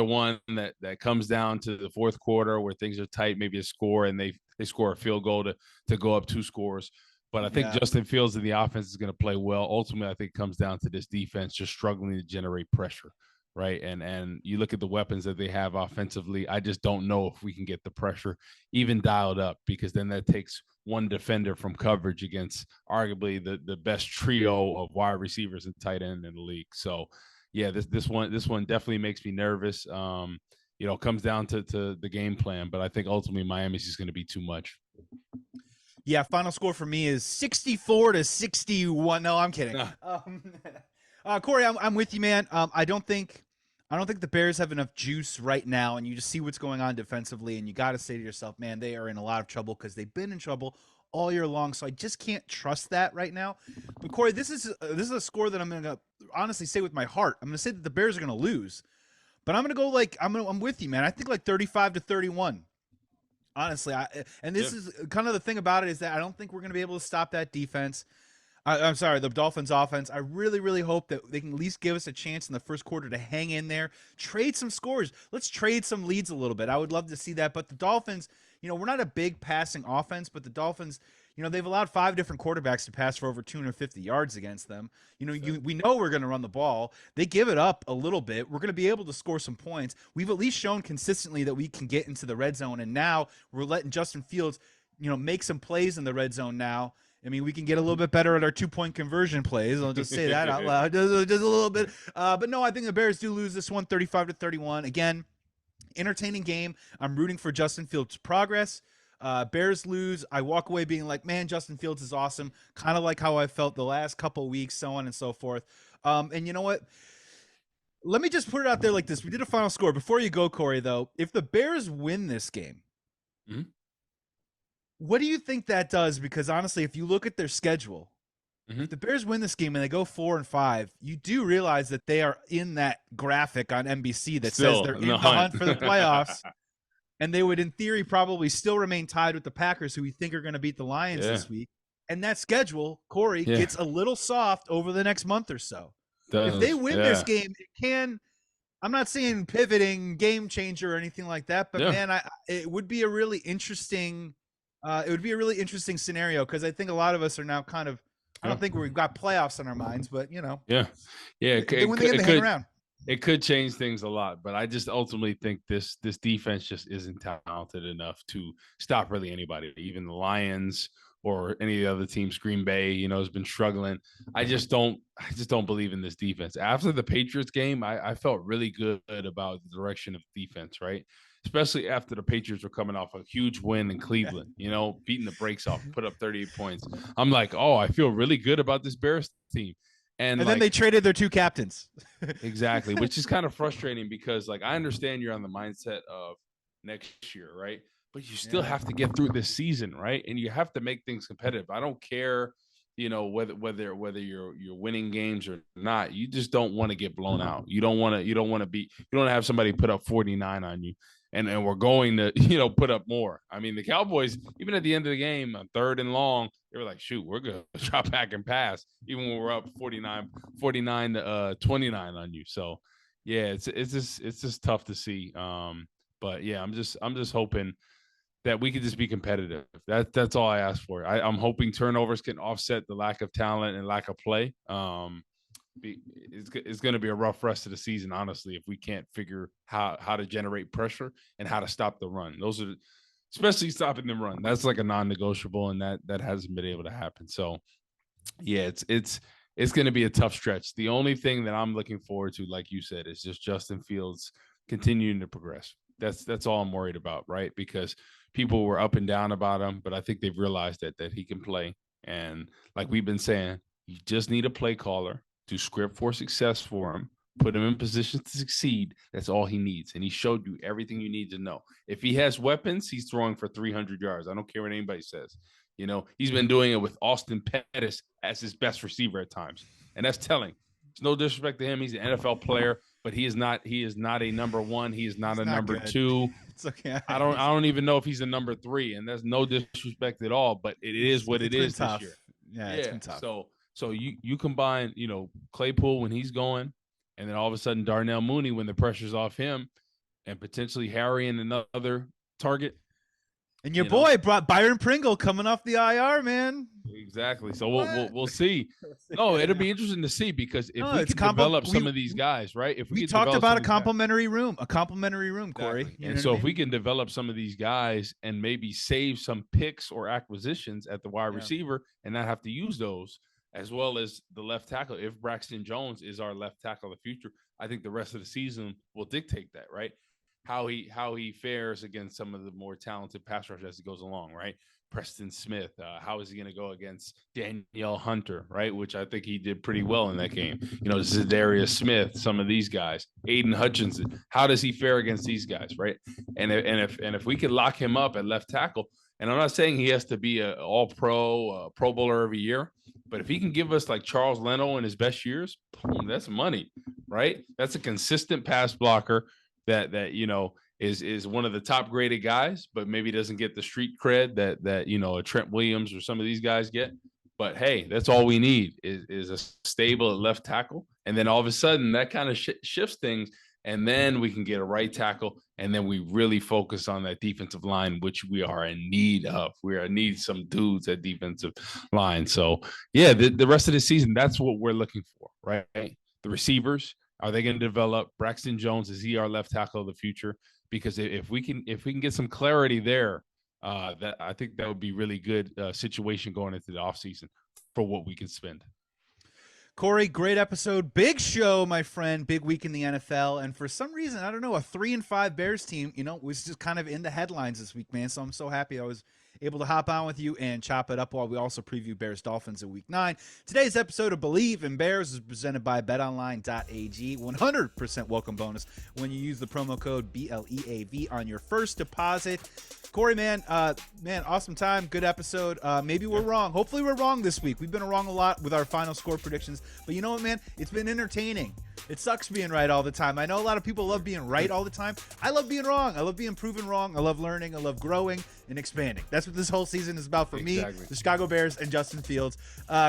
one that comes down to the fourth quarter where things are tight, maybe a score, and they score a field goal to go up 2 scores. But I think Justin Fields and the offense is going to play well. Ultimately, I think it comes down to this defense just struggling to generate pressure, right? And you look at the weapons that they have offensively, I just don't know if we can get the pressure even dialed up, because then that takes one defender from coverage against arguably the best trio of wide receivers and tight end in the league. So, yeah, this one definitely makes me nervous. Comes down to the game plan, but I think ultimately Miami's just going to be too much. Yeah, final score for me is 64-61. No, I'm kidding. Corey, I'm with you, man. I don't think the Bears have enough juice right now, and you just see what's going on defensively, and you got to say to yourself, man, they are in a lot of trouble, because they've been in trouble all year long. So I just can't trust that right now. But Corey, this is a score that I'm going to honestly say with my heart. I'm going to say that the Bears are going to lose, but I'm going to go I'm with you, man. I think 35-31. Honestly, and this is kind of the thing about it, is that I don't think we're going to be able to stop that defense. I'm sorry, the Dolphins offense. I really, really hope that they can at least give us a chance in the first quarter to hang in there, trade some scores. Let's trade some leads a little bit. I would love to see that. But the Dolphins, we're not a big passing offense, but the Dolphins, they've allowed 5 different quarterbacks to pass for over 250 yards against them. We know we're going to run the ball. They give it up a little bit. We're going to be able to score some points. We've at least shown consistently that we can get into the red zone, and now we're letting Justin Fields, make some plays in the red zone now. I mean, we can get a little bit better at our 2-point conversion plays. I'll just say that out loud, just a little bit. But no, I think the Bears do lose this one, 35-31. Again, entertaining game. I'm rooting for Justin Fields' progress. Bears lose. I walk away being like, man, Justin Fields is awesome. Kind of like how I felt the last couple of weeks, so on and so forth. And you know what? Let me just put it out there like this. We did a final score. Before you go, Corey, though, if the Bears win this game, Mhm. What do you think that does? Because honestly, if you look at their schedule, if Mhm. the Bears win this game and they go 4-5, you do realize that they are in that graphic on NBC that says Still they're in the in the hunt. hunt for the playoffs. And they would, in theory, probably still remain tied with the Packers, who we think are going to beat the Lions Yeah. this week. And that schedule, Corey, Yeah. gets a little soft over the next month or so. If they Does. win this Yeah. game, it can. I'm not saying pivoting, game changer, or anything like that, but Yeah. man, it would be a really interesting. It would be a really interesting scenario because I think a lot of us are now kind of. I Yeah. don't think we've got playoffs on our minds, but Yeah. Yeah. they win the game, they hang around. It could change things a lot, but I just ultimately think this defense just isn't talented enough to stop really anybody, even the Lions or any of the other teams. Green Bay, has been struggling. I just don't believe in this defense. After the Patriots game, I felt really good about the direction of defense, right? Especially after the Patriots were coming off a huge win in Cleveland, beating the brakes off, put up 38 points. I'm like, oh, I feel really good about this Bears team. And then they traded their two captains. Exactly, which is kind of frustrating because, I understand you're on the mindset of next year, right? But you still have to get through this season, right? And you have to make things competitive. I don't care, whether you're winning games or not. You just don't want to get blown out. You don't want to have somebody put up 49 on you. And we're going to, put up more. I mean, the Cowboys, even at the end of the game, on 3rd and long, they were like, shoot, we're going to drop back and pass, even when we're up 49 to 29 on you. So, yeah, it's just tough to see. But yeah, I'm just hoping that we could just be competitive. That's all I ask for. I'm hoping turnovers can offset the lack of talent and lack of play. It's going to be a rough rest of the season, honestly, if we can't figure how to generate pressure and how to stop the run. Those are, especially stopping the run. That's like a non-negotiable, and that hasn't been able to happen. So, yeah, it's going to be a tough stretch. The only thing that I'm looking forward to, like you said, is just Justin Fields continuing to progress. That's all I'm worried about, right? Because people were up and down about him, but I think they've realized that he can play. And like we've been saying, you just need a play caller to script for success for him, put him in position to succeed. That's all he needs. And he showed you everything you need to know. If he has weapons, he's throwing for 300 yards. I don't care what anybody says. He's been doing it with Austin Pettis as his best receiver at times. And that's telling. It's no disrespect to him. He's an NFL player, but he is not a number one. He is not a number two. It's okay. I don't even know if he's a number 3, and that's no disrespect at all, but it is what it is this year. Yeah, it's been tough. So you combine, Claypool when he's going, and then all of a sudden Darnell Mooney when the pressure's off him, and potentially Harry and another target. And your boy brought Byron Pringle coming off the IR, man. Exactly. So we'll see. No, it'll be interesting to see because if we can develop some of these guys, right? If we talked about a complimentary room, Corey. Exactly. And so if we can develop some of these guys and maybe save some picks or acquisitions at the wide receiver and not have to use those, as well as the left tackle, if Braxton Jones is our left tackle of the future, I think the rest of the season will dictate that, right? How he fares against some of the more talented pass rush as he goes along, right? Preston Smith, how is he going to go against Danielle Hunter, right? Which I think he did pretty well in that game. Zadarius Smith, some of these guys, Aiden Hutchinson, how does he fare against these guys, right? And if we could lock him up at left tackle, and I'm not saying he has to be a all-pro, Pro Bowler every year, but if he can give us like Charles Leno in his best years, boom, that's money, right? That's a consistent pass blocker that is one of the top graded guys, but maybe doesn't get the street cred that a Trent Williams or some of these guys get. But hey, that's all we need is a stable at left tackle, and then all of a sudden that kind of shifts things, and then we can get a right tackle, and then we really focus on that defensive line, which we are in need of. We are in need of some dudes at defensive line. So yeah, the rest of the season, that's what we're looking for, right? The receivers. Are they going to develop Braxton Jones? Is he our left tackle of the future? Because if we can get some clarity there, that I think that would be really good situation going into the offseason for what we can spend. Corey, great episode. Big show, my friend. Big week in the NFL. And for some reason, I don't know, a 3-5 Bears team, was just kind of in the headlines this week, man. So I'm so happy I was able to hop on with you and chop it up while we also preview Bears Dolphins in Week 9. Today's episode of Believe in Bears is presented by BetOnline.ag. 100% welcome bonus when you use the promo code BLEAV on your first deposit. Corey, man, awesome time. Good episode. Maybe we're wrong. Hopefully we're wrong this week. We've been wrong a lot with our final score predictions. But you know what, man? It's been entertaining. It sucks being right all the time. I know a lot of people love being right all the time. I love being wrong. I love being proven wrong. I love learning. I love growing and expanding. That's what this whole season is about for me, the Chicago Bears, and Justin Fields.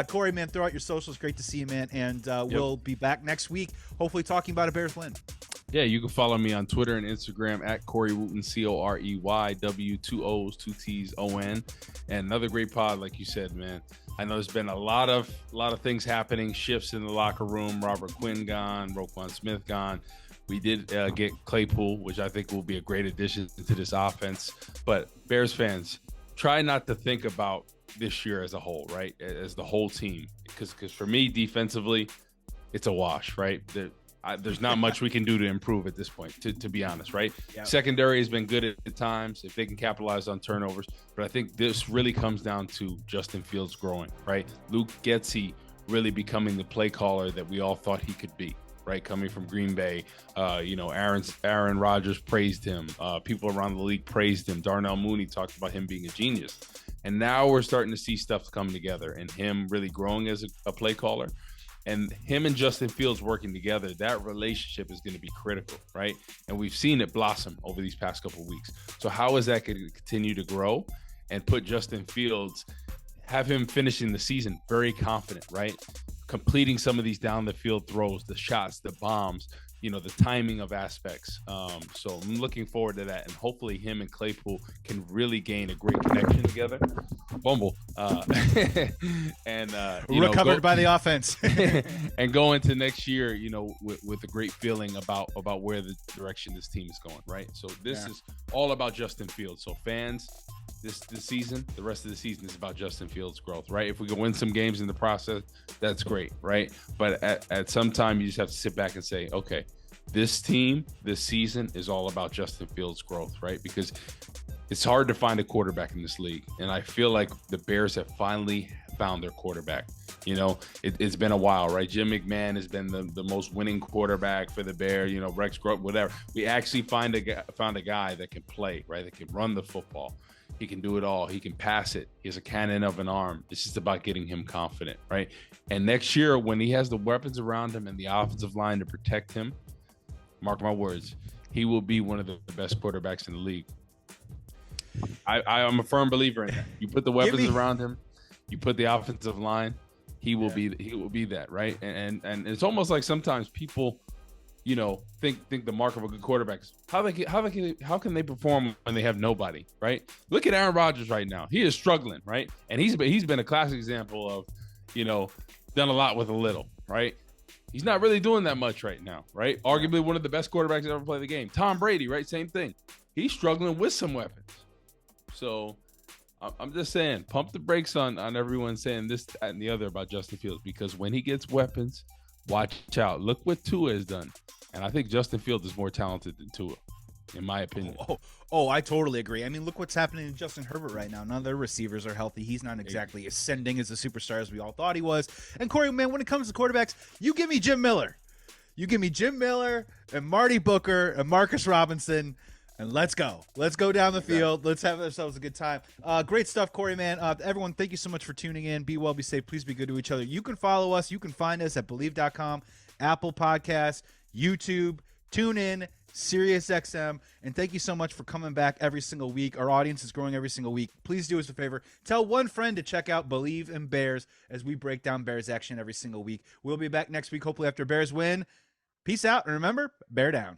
Corey, man, throw out your socials. Great to see you, man. And we'll be back next week, hopefully talking about a Bears win. Yeah, you can follow me on Twitter and Instagram at Corey Wootton, COREY, 2 O's, 2 T's, ON. And another great pod, like you said, man. I know there's been a lot of things happening, shifts in the locker room. Robert Quinn gone, Roquan Smith gone. We did get Claypool, which I think will be a great addition to this offense. But Bears fans, try not to think about this year as a whole, right? As the whole team. Because for me, defensively, it's a wash, right? There's not much we can do to improve at this point, to be honest, right? Yep. Secondary has been good at times if they can capitalize on turnovers. But I think this really comes down to Justin Fields growing, right? Luke Getsy really becoming the play caller that we all thought he could be, right? Coming from Green Bay, Aaron Rodgers praised him. People around the league praised him. Darnell Mooney talked about him being a genius. And now we're starting to see stuff come together and him really growing as a play caller. And him and Justin Fields working together, that relationship is going to be critical, right? And we've seen it blossom over these past couple of weeks. So how is that going to continue to grow and put Justin Fields, have him finishing the season very confident, right? Completing some of these down the field throws, the shots, the bombs, the timing of aspects. So I'm looking forward to that. And hopefully him and Claypool can really gain a great connection together. Bumble. And recovered by the offense. And go into next year, with a great feeling about where the direction this team is going, right? So this is all about Justin Fields. So fans, this season, the rest of the season is about Justin Fields' growth, right? If we can win some games in the process, that's great, right? But at some time, you just have to sit back and say, okay, this team, this season is all about Justin Fields' growth, right? Because it's hard to find a quarterback in this league. And I feel like the Bears have finally found their quarterback. It's been a while, right? Jim McMahon has been the most winning quarterback for the Bears, Rex Grote, whatever. We actually found a guy that can play, right? That can run the football. He can do it all. He can pass it. He has a cannon of an arm. It's just about getting him confident, right? And next year, when he has the weapons around him and the offensive line to protect him, mark my words, he will be one of the best quarterbacks in the league. I'm a firm believer in that. You put the weapons around him, you put the offensive line, he will be that, right? And it's almost like sometimes people, think the mark of a good quarterback is how can they perform when they have nobody, right? Look at Aaron Rodgers right now. He is struggling, right? And he's been a classic example of, done a lot with a little, right? He's not really doing that much right now, right? Arguably one of the best quarterbacks to ever play the game. Tom Brady, right? Same thing. He's struggling with some weapons. So I'm just saying, pump the brakes on everyone saying this, that, and the other about Justin Fields, because when he gets weapons, watch out. Look what Tua has done. And I think Justin Fields is more talented than Tua, in my opinion. Oh, I totally agree. I mean, look what's happening to Justin Herbert right now. None of their receivers are healthy. He's not exactly ascending as a superstar as we all thought he was. And Corey, man, when it comes to quarterbacks, you give me Jim Miller. You give me Jim Miller and Marty Booker and Marcus Robinson, and let's go. Let's go down the field. Let's have ourselves a good time. Great stuff, Corey, man. Everyone, thank you so much for tuning in. Be well, be safe. Please be good to each other. You can follow us. You can find us at Believe.com, Apple Podcasts, YouTube, TuneIn, SiriusXM, and thank you so much for coming back every single week. Our audience is growing every single week. Please do us a favor. Tell one friend to check out Believe in Bears as we break down Bears action every single week. We'll be back next week, hopefully after Bears win. Peace out, and remember, bear down.